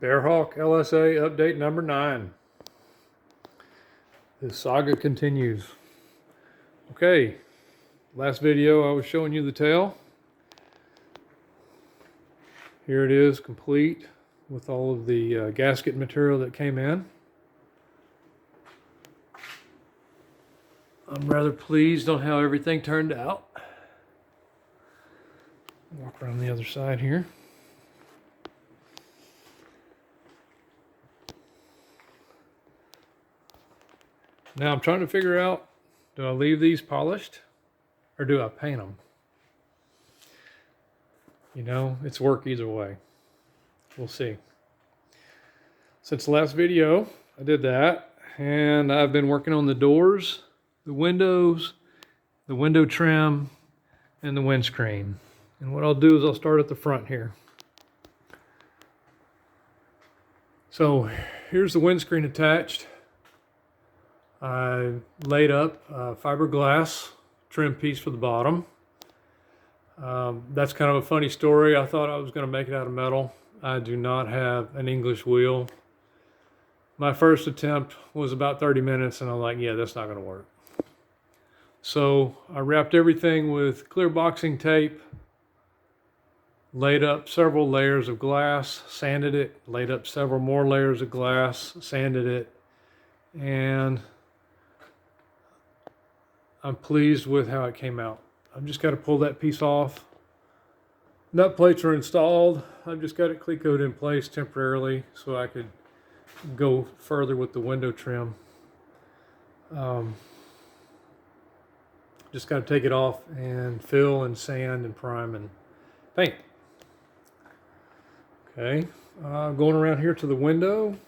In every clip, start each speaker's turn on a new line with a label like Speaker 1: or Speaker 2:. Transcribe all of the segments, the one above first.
Speaker 1: Bearhawk LSA update number 9. The saga continues. Okay, last video I was showing you the tail. Here it is, complete with all of the gasket material that came in. I'm rather pleased on how everything turned out. Walk around the other side here. Now I'm trying to figure out, do I leave these polished or do I paint them? You know, it's work either way. We'll see. Since the last video, I did that, and I've been working on the doors, the windows, the window trim, and the windscreen. And what I'll do is I'll start at the front here. So here's the windscreen attached. I laid up a fiberglass trim piece for the bottom. That's kind of a funny story. I thought I was going to make it out of metal. I do not have an English wheel. My first attempt was about 30 minutes and I'm like, yeah, that's not going to work. So I wrapped everything with clear boxing tape, laid up several layers of glass, sanded it, laid up several more layers of glass, sanded it, and I'm pleased with how it came out. I've just got to pull that piece off. Nut plates are installed. I've just got it cleat-coated in place temporarily so I could go further with the window trim. Just got to take it off and fill and sand and prime and paint. Okay, going around here to the window.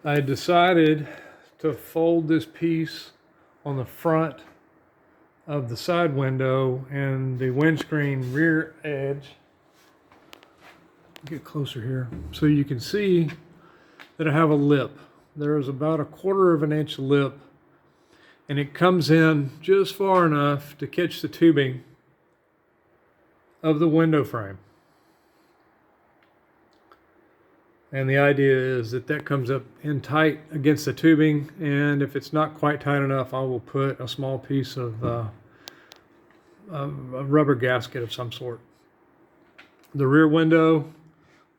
Speaker 1: I decided to fold this piece on the front of the side window and the windscreen rear edge. Get closer here so you can see that I have a lip. There is about 1/4 of an inch lip, and it comes in just far enough to catch the tubing of the window frame. And the idea is that that comes up in tight against the tubing, and if it's not quite tight enough, I will put a small piece of a rubber gasket of some sort. The rear window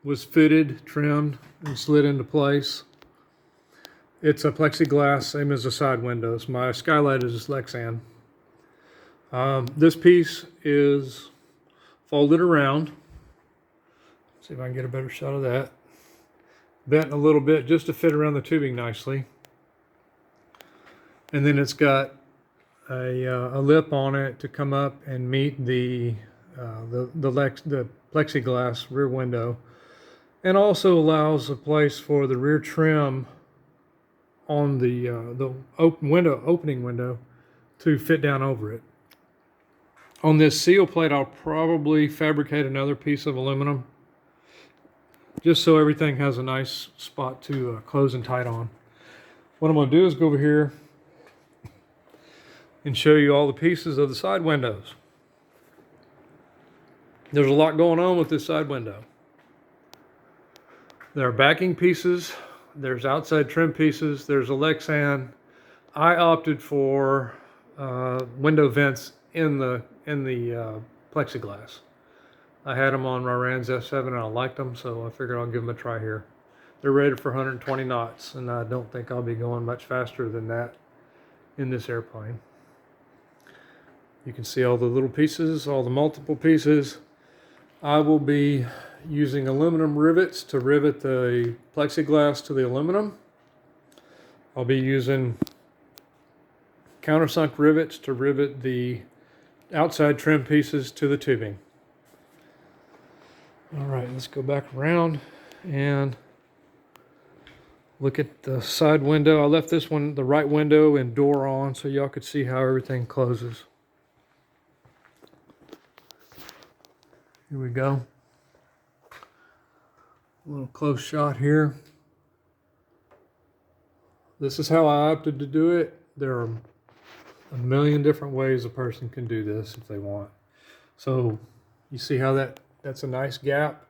Speaker 1: was fitted, trimmed, and slid into place. It's a plexiglass, same as the side windows. My skylight is Lexan. This piece is folded around. Let's see if I can get a better shot of that. Bent a little bit just to fit around the tubing nicely. And then it's got a lip on it to come up and meet the plexiglass rear window, and also allows a place for the rear trim on the opening window to fit down over it. On this seal plate, I'll probably fabricate another piece of aluminum, just so everything has a nice spot to close and tight on. What I'm going to do is go over here and show you all the pieces of the side windows. There's a lot going on with this side window. There are backing pieces, there's outside trim pieces, there's a Lexan. I opted for window vents in the plexiglass. I had them on my Rans F7 and I liked them, so I figured I'll give them a try here. They're rated for 120 knots, and I don't think I'll be going much faster than that in this airplane. You can see all the little pieces, all the multiple pieces. I will be using aluminum rivets to rivet the plexiglass to the aluminum. I'll be using countersunk rivets to rivet the outside trim pieces to the tubing. All right, let's go back around and look at the side window. I left this one, the right window and door on, so y'all could see how everything closes. Here we go. A little close shot here. This is how I opted to do it. There are a million different ways a person can do this if they want. So you see how that's a nice gap.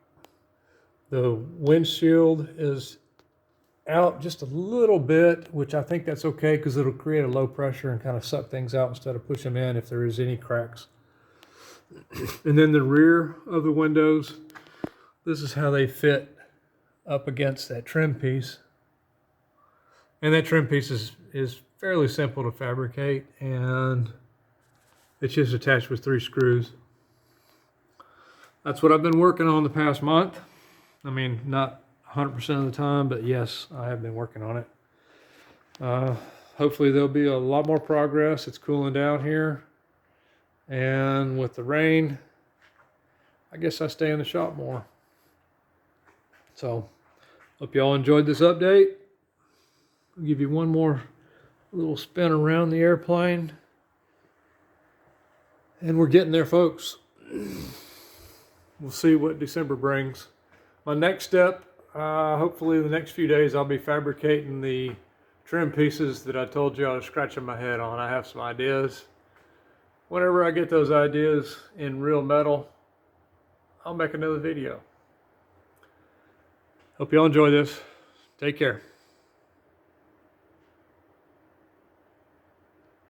Speaker 1: The windshield is out just a little bit, which I think that's okay because it'll create a low pressure and kind of suck things out instead of push them in if there is any cracks. And then the rear of the windows, this is how they fit up against that trim piece. And that trim piece is fairly simple to fabricate, and it's just attached with 3 screws. That's what I've been working on the past month. I mean, not 100% of the time, but yes, I have been working on it. Hopefully there'll be a lot more progress. It's cooling down here. And with the rain, I guess I stay in the shop more. So, hope y'all enjoyed this update. I'll give you one more little spin around the airplane. And we're getting there, folks. We'll see what December brings. My next step, hopefully in the next few days, I'll be fabricating the trim pieces that I told you I was scratching my head on. I have some ideas. Whenever I get those ideas in real metal, I'll make another video. Hope y'all enjoy this. Take care.